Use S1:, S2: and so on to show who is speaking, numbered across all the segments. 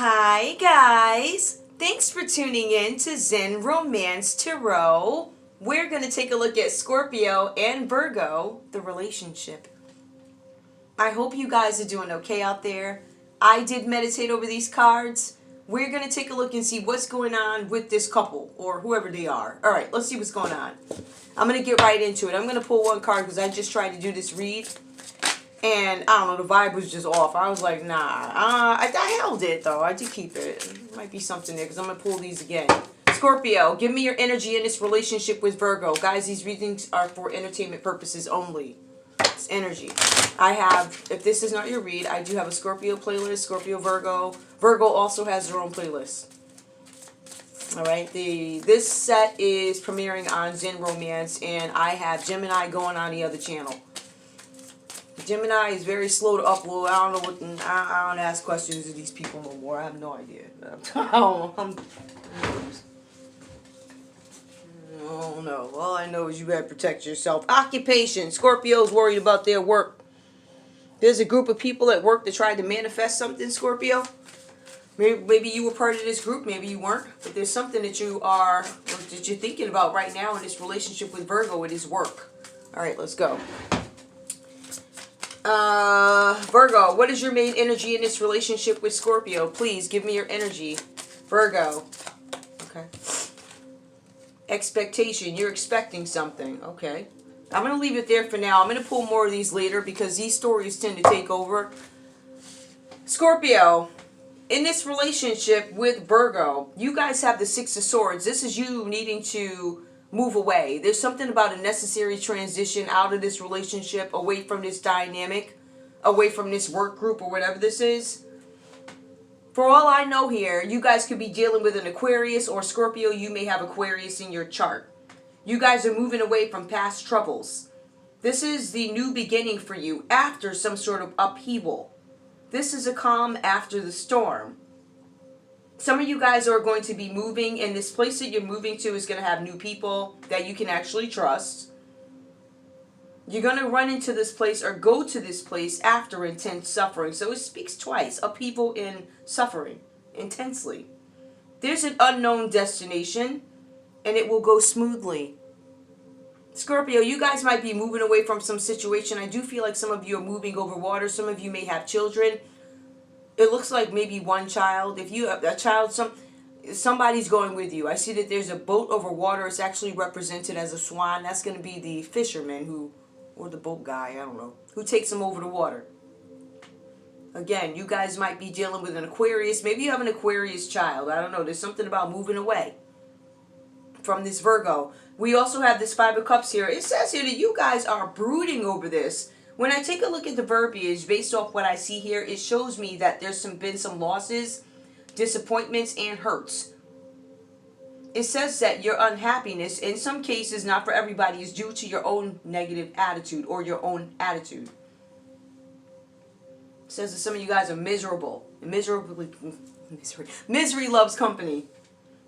S1: Hi guys! Thanks for tuning in to Zen Romance Tarot. We're going to take a look at Scorpio and Virgo, the relationship. I hope you guys are doing okay out there. I did meditate over these cards. We're going to take a look and see what's going on with this couple, or whoever they are. Alright, let's see what's going on. I'm going to get right into it. I'm going to pull one card because I just tried to do this read. And I don't know, the vibe was just off. I was like, nah. I held it though. I did keep it. It might be something there because I'm going to pull these again. Scorpio, give me your energy in this relationship with Virgo. Guys, these readings are for entertainment purposes only. It's energy. I have, if this is not your read, I do have a Scorpio playlist, Scorpio Virgo. Virgo also has their own playlist. Alright, this set is premiering on Zen Romance, and I have Gemini going on the other channel. Gemini is very slow to upload. I don't know what. I don't ask questions of these people no more. I have no idea. I don't know. All I know is you better protect yourself. Occupation. Scorpio's worried about their work. There's a group of people at work that tried to manifest something, Scorpio. Maybe you were part of this group. Maybe you weren't. But there's something that you're thinking about right now in this relationship with Virgo. It is work. All right, let's go. Virgo, what is your main energy in this relationship with Scorpio? Please give me your energy. Virgo. Okay. Expectation. You're expecting something. Okay. I'm going to leave it there for now. I'm going to pull more of these later because these stories tend to take over. Scorpio, in this relationship with Virgo, you guys have the Six of Swords. This is you needing to move away. There's something about a necessary transition out of this relationship, away from this dynamic, away from this work group or whatever this is. For all I know here, you guys could be dealing with an Aquarius or Scorpio. You may have Aquarius in your chart. You guys are moving away from past troubles. This is the new beginning for you after some sort of upheaval. This is a calm after the storm. Some of you guys are going to be moving, and this place that you're moving to is going to have new people that you can actually trust. You're going to run into this place or go to this place after intense suffering. So it speaks twice. Upheaval and suffering. Intensely. There's an unknown destination, and it will go smoothly. Scorpio, you guys might be moving away from some situation. I do feel like some of you are moving over water. Some of you may have children. It looks like maybe one child. If you have a child, somebody's going with you. I see that there's a boat over water. It's actually represented as a swan. That's going to be the fisherman or the boat guy, I don't know, who takes them over the water. Again, you guys might be dealing with an Aquarius. Maybe you have an Aquarius child. I don't know. There's something about moving away from this Virgo. We also have this Five of Cups here. It says here that you guys are brooding over this. When I take a look at the verbiage, based off what I see here, it shows me that there's been some losses, disappointments, and hurts. It says that your unhappiness, in some cases, not for everybody, is due to your own negative attitude or your own attitude. It says that some of you guys are miserable. Misery loves company.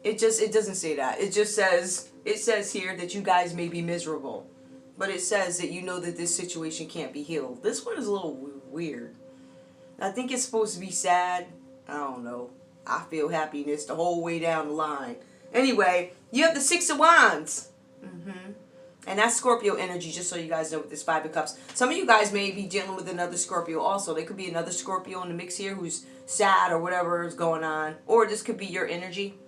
S1: It doesn't say that. It says here that you guys may be miserable. But it says that you know that this situation can't be healed. This one is a little weird. I think it's supposed to be sad. I don't know. I feel happiness the whole way down the line. Anyway, you have the Six of Wands. And that's Scorpio energy, just so you guys know, with this Five of Cups. Some of you guys may be dealing with another Scorpio also. There could be another Scorpio in the mix here who's sad or whatever is going on. Or this could be your energy.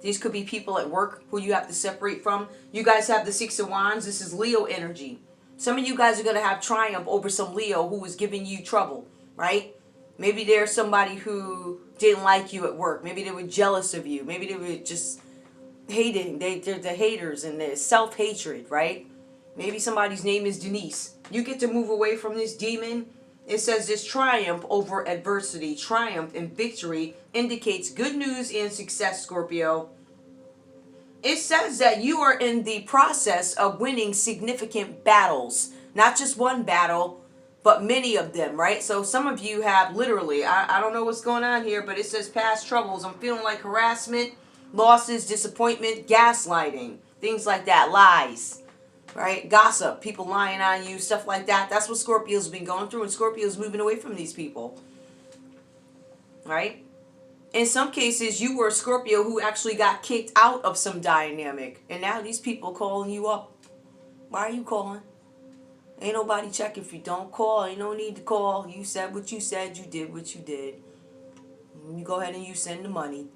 S1: These could be people at work who you have to separate from. You guys have the Six of Wands. This is Leo energy. Some of you guys are going to have triumph over some Leo who is giving you trouble, right? Maybe there's somebody who didn't like you at work. Maybe they were jealous of you. Maybe they were just hating. They're the haters and the self-hatred, right? Maybe somebody's name is Denise. You get to move away from this demon. It says this triumph over adversity, triumph and victory indicates good news and success, Scorpio. It says that you are in the process of winning significant battles. Not just one battle, but many of them, right? So some of you have literally, I don't know what's going on here, but it says past troubles. I'm feeling like harassment, losses, disappointment, gaslighting, things like that, lies. Right? Gossip, people lying on you, stuff like that. That's what Scorpio's been going through, and Scorpio's moving away from these people. right? In some cases, you were a Scorpio who actually got kicked out of some dynamic. And now these people calling you up. Why are you calling? Ain't nobody check if you don't call. Ain't no need to call. You said what you said. You did what you did. You go ahead and you send the money.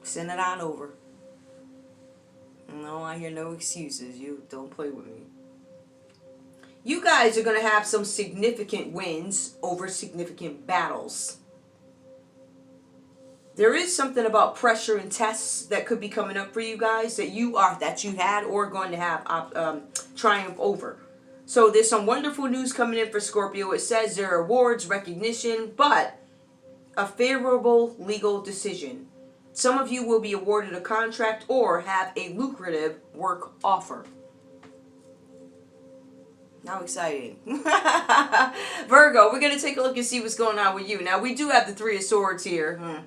S1: Send it on over. No, I hear no excuses. You don't play with me. You guys are going to have some significant wins over significant battles. There is something about pressure and tests that could be coming up for you guys that you had or going to have triumph over. So there's some wonderful news coming in for Scorpio. It says there are awards, recognition, but a favorable legal decision. Some of you will be awarded a contract or have a lucrative work offer. How exciting. Virgo, we're going to take a look and see what's going on with you. Now, we do have the Three of Swords here.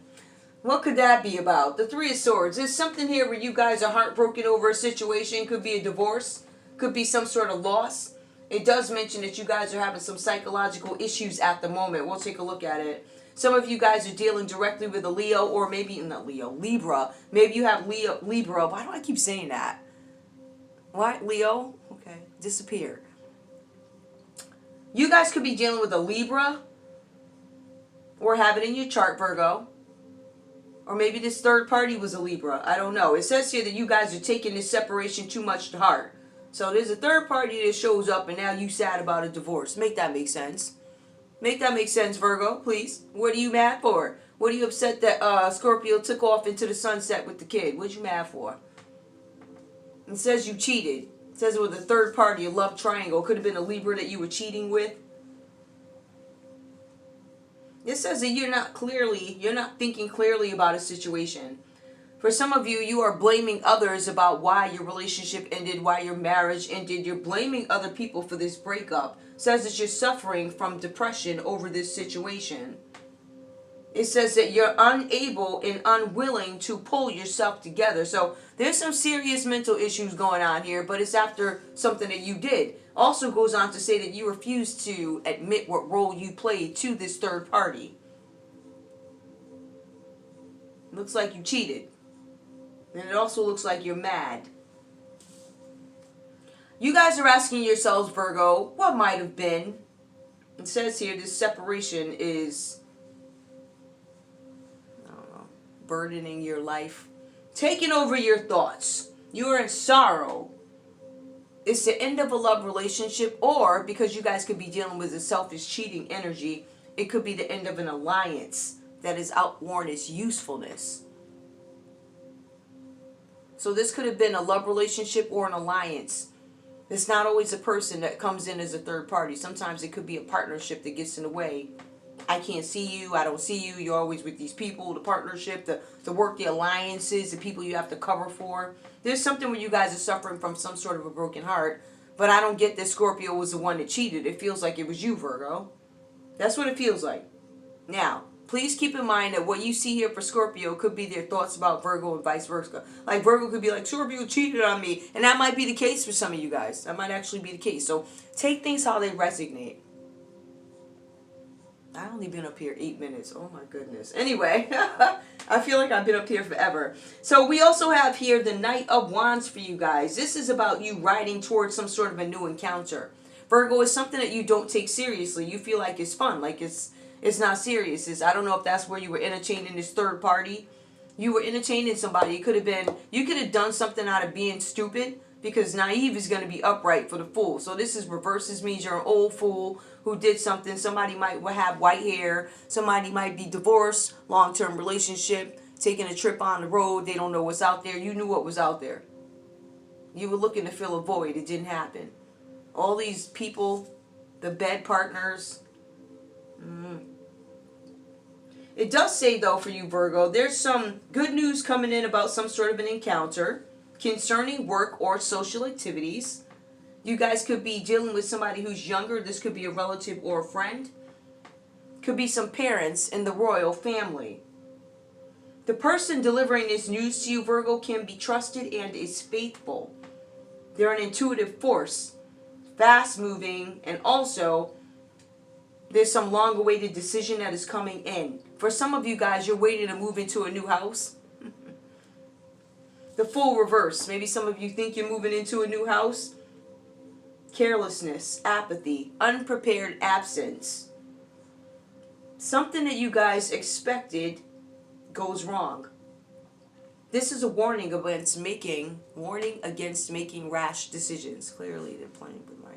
S1: What could that be about? The Three of Swords. There's something here where you guys are heartbroken over a situation. Could be a divorce. Could be some sort of loss. It does mention that you guys are having some psychological issues at the moment. We'll take a look at it. Some of you guys are dealing directly with a Leo, or maybe not Leo, Libra. Maybe you have Libra. Why do I keep saying that? What? Leo? Okay. Disappear. You guys could be dealing with a Libra, or have it in your chart, Virgo. Or maybe this third party was a Libra. I don't know. It says here that you guys are taking this separation too much to heart. So there's a third party that shows up and now you sad about a divorce. Make that make sense. Make that make sense, Virgo, please. What are you mad for? What are you upset that Scorpio took off into the sunset with the kid? What you mad for? It says you cheated. It says it was a third party, a love triangle. Could have been a Libra that you were cheating with. It says that you're not thinking clearly about a situation. For some of you, you are blaming others about why your relationship ended, why your marriage ended. You're blaming other people for this breakup. It says that you're suffering from depression over this situation. It says that you're unable and unwilling to pull yourself together. So there's some serious mental issues going on here, but it's after something that you did. Also goes on to say that you refuse to admit what role you played to this third party. Looks like you cheated. And it also looks like you're mad. You guys are asking yourselves, Virgo, what might have been? It says here this separation is, I don't know, burdening your life, taking over your thoughts. You're in sorrow. It's the end of a love relationship, or because you guys could be dealing with a selfish cheating energy, it could be the end of an alliance that has outworn its usefulness. So this could have been a love relationship or an alliance. It's not always a person that comes in as a third party. Sometimes it could be a partnership that gets in the way. I can't see you. I don't see you. You're always with these people. The partnership, the work, the alliances, the people you have to cover for. There's something where you guys are suffering from some sort of a broken heart. But I don't get that Scorpio was the one that cheated. It feels like it was you, Virgo. That's what it feels like. Now, please keep in mind that what you see here for Scorpio could be their thoughts about Virgo and vice versa. Like Virgo could be like, Scorpio cheated on me. And that might be the case for some of you guys. That might actually be the case. So take things how they resonate. I've only been up here 8 minutes. Oh my goodness. Anyway, I feel like I've been up here forever. So we also have here the Knight of Wands for you guys. This is about you riding towards some sort of a new encounter. Virgo is something that you don't take seriously. You feel like it's fun, like it's not serious. I don't know if that's where you were entertaining this third party. You were entertaining somebody. You could have done something out of being stupid, because naive is going to be upright for the fool. So this is reverses, means you're an old fool who did something. Somebody might have white hair. Somebody might be divorced, long-term relationship, taking a trip on the road. They don't know what's out there. You knew what was out there. You were looking to fill a void. It didn't happen. All these people, the bed partners. It does say, though, for you, Virgo, there's some good news coming in about some sort of an encounter concerning work or social activities. You guys could be dealing with somebody who's younger. This could be a relative or a friend. Could be some parents in the royal family. The person delivering this news to you, Virgo, can be trusted and is faithful. They're an intuitive force, fast-moving, and also there's some long-awaited decision that is coming in. For some of you guys, you're waiting to move into a new house. The full reverse. Maybe some of you think you're moving into a new house. Carelessness, apathy, unprepared absence. Something that you guys expected goes wrong. This is a warning against making rash decisions. Clearly, they're playing with my,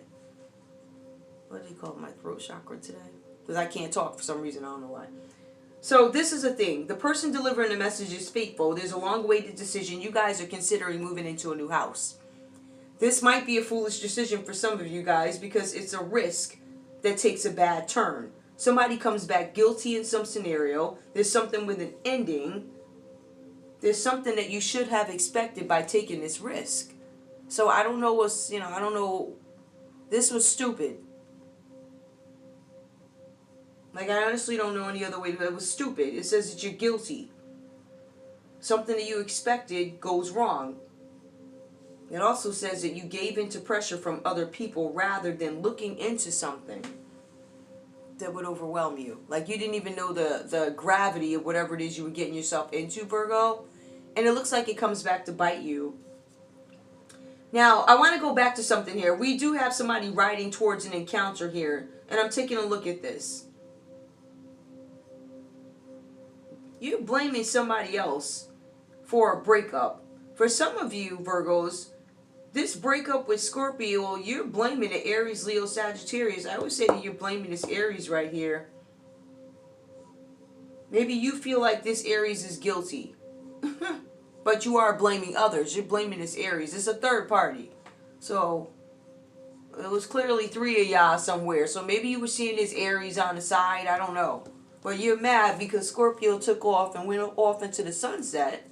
S1: what do they call it, my throat chakra today? Because I can't talk for some reason. I don't know why. So this is a thing. The person delivering the message is faithful. There's a long-awaited decision. You guys are considering moving into a new house. This might be a foolish decision for some of you guys because it's a risk that takes a bad turn. Somebody comes back guilty in some scenario. There's something with an ending. There's something that you should have expected by taking this risk. So I don't know what's, I don't know. This was stupid. Like, I honestly don't know any other way to, it was stupid. It says that you're guilty. Something that you expected goes wrong. It also says that you gave into pressure from other people rather than looking into something that would overwhelm you. Like, you didn't even know the gravity of whatever it is you were getting yourself into, Virgo. And it looks like it comes back to bite you. Now, I want to go back to something here. We do have somebody riding towards an encounter here. And I'm taking a look at this. You're blaming somebody else for a breakup. For some of you, Virgos, this breakup with Scorpio, you're blaming the Aries, Leo, Sagittarius. I would say that you're blaming this Aries right here. Maybe you feel like this Aries is guilty. But you are blaming others. You're blaming this Aries. It's a third party. So, it was clearly three of y'all somewhere. So maybe you were seeing this Aries on the side. I don't know. But you're mad because Scorpio took off and went off into the sunset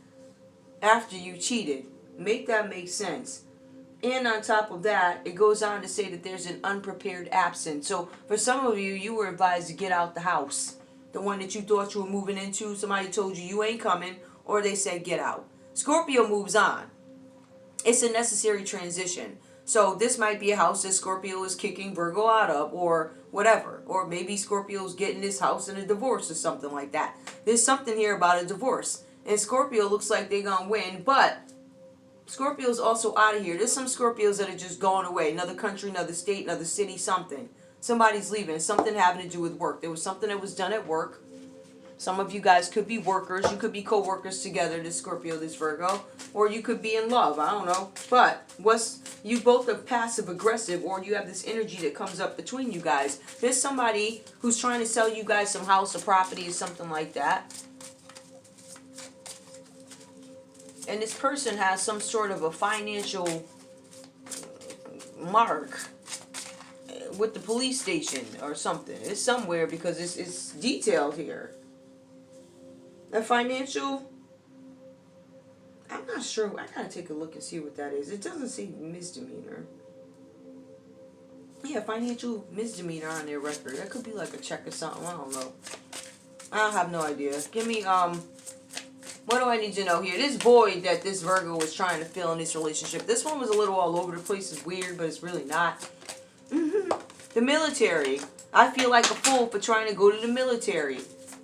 S1: after you cheated. Make that make sense. And on top of that, it goes on to say that there's an unprepared absence. So for some of you, you were advised to get out the house. The one that you thought you were moving into, somebody told you you ain't coming, or they said get out. Scorpio moves on. It's a necessary transition. So this might be a house that Scorpio is kicking Virgo out of, or whatever. Or maybe Scorpio's getting this house in a divorce or something like that. There's something here about a divorce. And Scorpio looks like they're going to win, but Scorpio's also out of here. There's some Scorpios that are just going away. Another country, another state, another city, something. Somebody's leaving. Something having to do with work. There was something that was done at work. Some of you guys could be workers. You could be co-workers together, this Scorpio, this Virgo. Or you could be in love. I don't know. But you both are passive-aggressive, or you have this energy that comes up between you guys. There's somebody who's trying to sell you guys some house or property or something like that. And this person has some sort of a financial mark with the police station or something. It's somewhere because it's detailed here. A financial, I'm not sure. I gotta take a look and see what that is. It doesn't say misdemeanor. Yeah, financial misdemeanor on their record. That could be like a check or something. I don't know. I have no idea. Give me, what do I need to know here? This void that this Virgo was trying to fill in this relationship. This one was a little all over the place. It's weird, but it's really not. The military. I feel like a fool for trying to go to the military.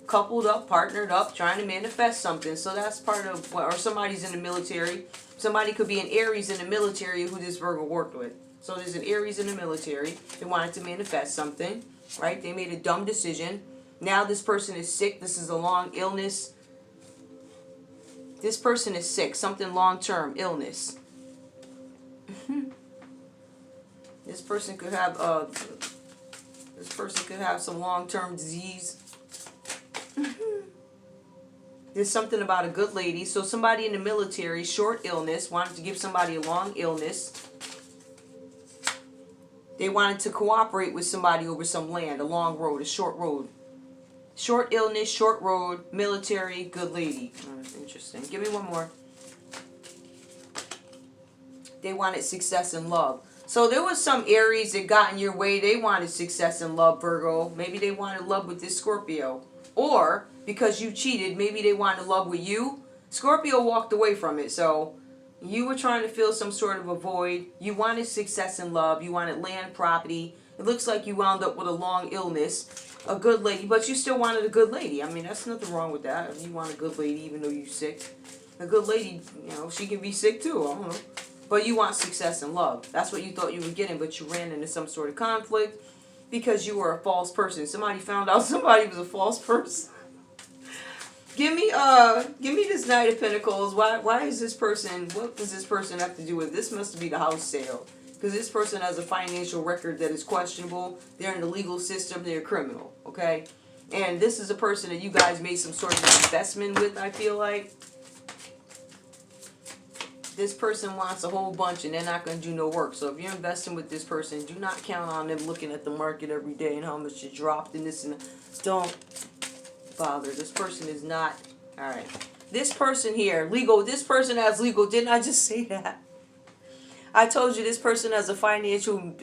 S1: Coupled up, partnered up, trying to manifest something. So that's part of what, or somebody's in the military. Somebody could be an Aries in the military who this Virgo worked with. So there's an Aries in the military. They wanted to manifest something, right? They made a dumb decision. Now this person is sick. This is a long illness. This person is sick. Something long-term illness. This person could have some long-term disease. There's something about a good lady. So somebody in the military, short illness, wanted to give somebody a long illness. They wanted to cooperate with somebody over some land, a long road, a short road. Short illness, short road, military, good lady. Interesting. Give me one more. They wanted success in love. So there was some Aries that got in your way. They wanted success in love, Virgo. Maybe they wanted love with this Scorpio. Or, because you cheated, maybe they wanted love with you. Scorpio walked away from it. So, you were trying to fill some sort of a void. You wanted success in love. You wanted land, property. It looks like you wound up with a long illness. A good lady, but you still wanted a good lady. I mean, that's nothing wrong with that. If you want a good lady, even though you're sick. A good lady, you know, she can be sick too. I don't know. But you want success and love. That's what you thought you were getting, but you ran into some sort of conflict because you were a false person. Somebody found out somebody was a false person. Give me this Knight of Pentacles. Why is this person, what does this person have to do with this? Must be the house sale. Because this person has a financial record that is questionable. They're in the legal system. They're a criminal. Okay? And this is a person that you guys made some sort of investment with, I feel like. This person wants a whole bunch and they're not going to do no work. So if you're investing with this person, do not count on them looking at the market every day and how much it dropped and this and that. Don't bother. This person is not. Alright. This person here, legal. This person has legal. Didn't I just say that? I told you this person has a financial,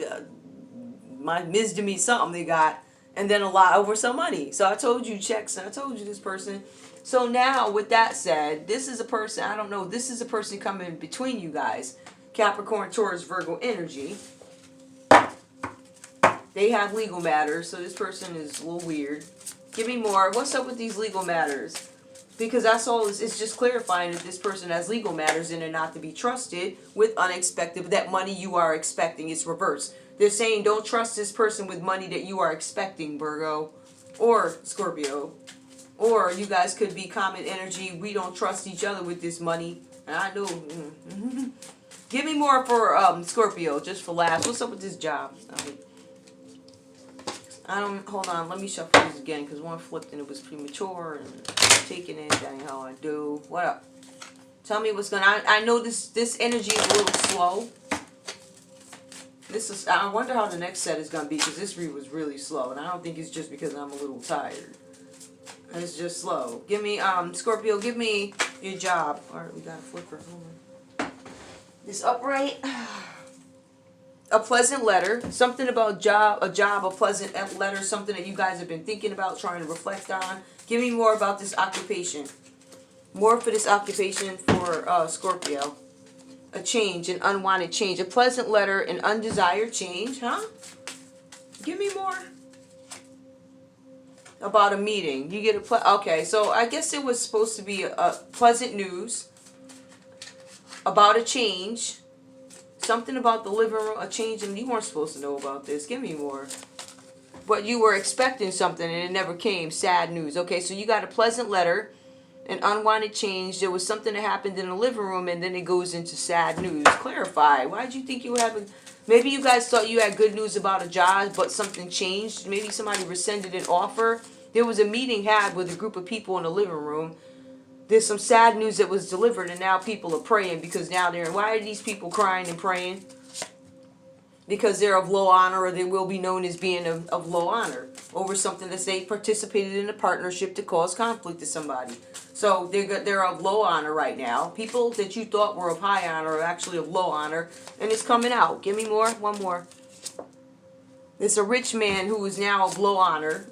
S1: my misdemeanor something they got, and then a lot over some money. So I told you checks, and I told you this person. So now, with that said, this is a person, I don't know, this is a person coming between you guys. Capricorn, Taurus, Virgo energy. They have legal matters, so this person is a little weird. Give me more. What's up with these legal matters? Because that's all, it's just clarifying that this person has legal matters and they're not to be trusted with unexpected, that money you are expecting. It's reversed. They're saying don't trust this person with money that you are expecting, Virgo or Scorpio. Or you guys could be common energy. We don't trust each other with this money. And I know. Give me more for Scorpio, just for laughs. What's up with this job? Hold on, let me shuffle this again because one flipped and it was premature and taking it, that ain't how I do. What up? Tell me what's going on. I know this energy is a little slow. I wonder how the next set is going to be because this read was really slow and I don't think it's just because I'm a little tired. It's just slow. Give me, Scorpio, give me your job. Alright, we got a flipper. Hold on. This upright. A pleasant letter, something about a pleasant letter, something that you guys have been thinking about, trying to reflect on. Give me more about this occupation. More for this occupation for Scorpio. A change, an unwanted change. A pleasant letter, an undesired change, huh? Give me more. About a meeting. You get okay, so I guess it was supposed to be a pleasant news. About a change. Something about the living room, a change, and you weren't supposed to know about this. Give me more. But you were expecting something and it never came. Sad news. Okay, so you got a pleasant letter, an unwanted change. There was something that happened in the living room and then it goes into sad news. Clarify. Why did you think you were having... Maybe you guys thought you had good news about a job, but something changed. Maybe somebody rescinded an offer. There was a meeting had with a group of people in the living room. There's some sad news that was delivered and now people are praying because now why are these people crying and praying? Because they're of low honor or they will be known as being of low honor over something that they participated in a partnership to cause conflict to somebody. So they're of low honor right now. People that you thought were of high honor are actually of low honor and it's coming out. Give me more. One more. It's a rich man who is now of low honor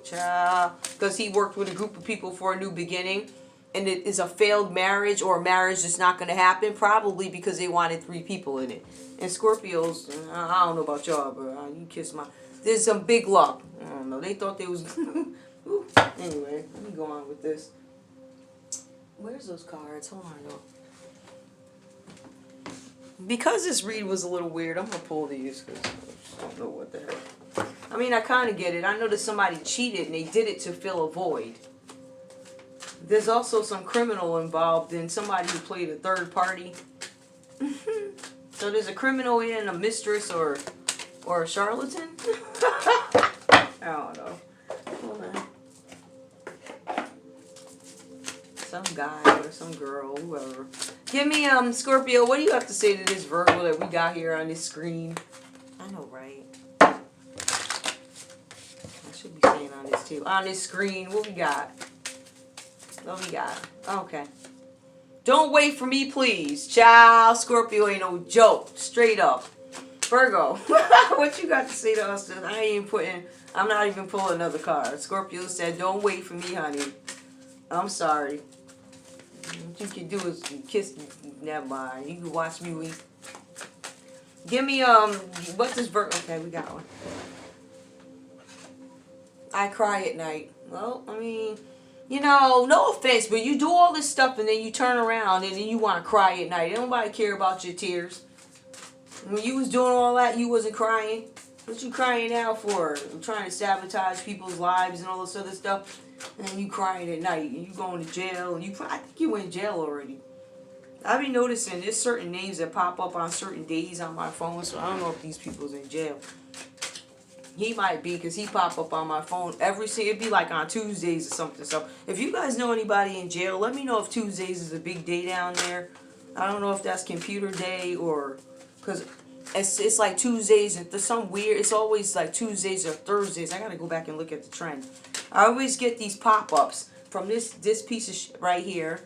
S1: because he worked with a group of people for a new beginning. And it is a failed marriage or a marriage that's not going to happen, probably because they wanted 3 people in it. And Scorpios, I don't know about y'all, but you kiss my... There's some big luck. I don't know. They thought they was... Anyway, let me go on with this. Where's those cards? Hold on, though. Because this read was a little weird, I'm going to pull these because I just don't know what the heck. I mean, I kind of get it. I know that somebody cheated and they did it to fill a void. There's also some criminal involved in somebody who played a third party. So there's a criminal and a mistress or a charlatan. I don't know. Hold on. Some guy or some girl, whoever. Give me Scorpio. What do you have to say to this Virgo that we got here on this screen? I know, right? I should be saying on this table. On this screen, what we got? What we got? Okay. Don't wait for me, please. Child, Scorpio ain't no joke. Straight up. Virgo, what you got to say to us? I'm not even pulling another card. Scorpio said, don't wait for me, honey. I'm sorry. What you can do is kiss me. Never mind. You can watch me weep. Give me, what does Virgo... Okay, we got one. I cry at night. Well, I mean, you know, no offense, but you do all this stuff and then you turn around and then you want to cry at night. Nobody care about your tears. When you was doing all that, you wasn't crying. What you crying now for? I'm trying to sabotage people's lives and all this other stuff. And then you crying at night and you going to jail. And I think you went in jail already. I've been noticing there's certain names that pop up on certain days on my phone. So I don't know if these people's in jail. He might be, because he pop up on my phone it'd be like on Tuesdays or something. So if you guys know anybody in jail, let me know if Tuesdays is a big day down there. I don't know if that's computer day or, because it's like Tuesdays and there's some weird, it's always like Tuesdays or Thursdays. I gotta go back and look at the trend. I always get these pop-ups from this piece of shit right here.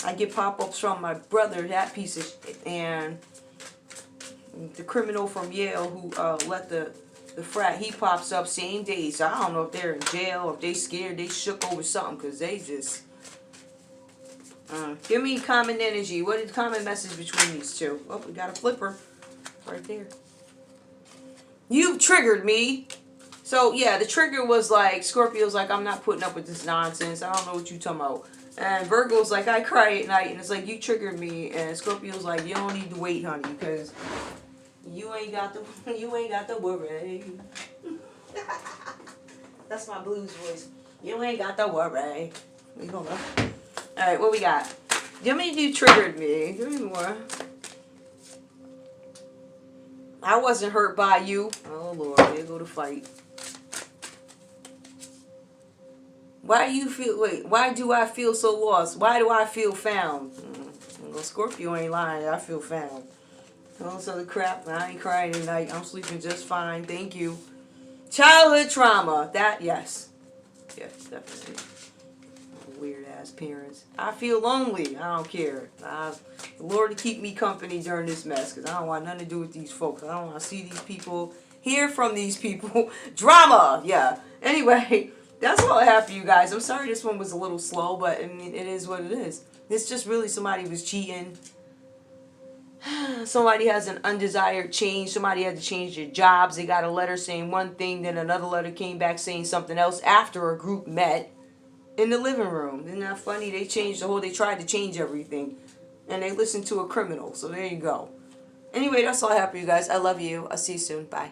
S1: I get pop-ups from my brother, that piece of shit, and the criminal from Yale who let the frat, he pops up same day. So I don't know if they're in jail or if they scared, they shook over something, because they just give me common energy. What is the common message between these two? Oh, we got a flipper right there. You triggered me. So yeah, the trigger was like, Scorpio's like, I'm not putting up with this nonsense. I don't know what you talking about. And Virgo's like, I cry at night. And it's like, you triggered me. And Scorpio's like, you don't need to wait, honey, because you ain't got the worry. That's my blues voice. You ain't got the worry. We don't know. Alright, what we got? How many of you triggered me? Give me more. I wasn't hurt by you. Oh Lord, there go the fight. Why do I feel so lost? Why do I feel found? Well, Scorpio ain't lying. I feel found. All this other crap. I ain't crying tonight. I'm sleeping just fine. Thank you. Childhood trauma. That, yes. Yes, definitely. Weird ass parents. I feel lonely. I don't care. The Lord to keep me company during this mess, because I don't want nothing to do with these folks. I don't want to see these people, hear from these people. Drama. Yeah. Anyway, that's all I have for you guys. I'm sorry this one was a little slow, but I mean, it is what it is. It's just really somebody was cheating. Somebody has an undesired change. Somebody had to change their jobs. They got a letter saying one thing, then another letter came back saying something else after a group met in the living room. Isn't that funny? They tried to change everything. And they listened to a criminal. So there you go. Anyway, that's all I have for you guys. I love you. I'll see you soon. Bye.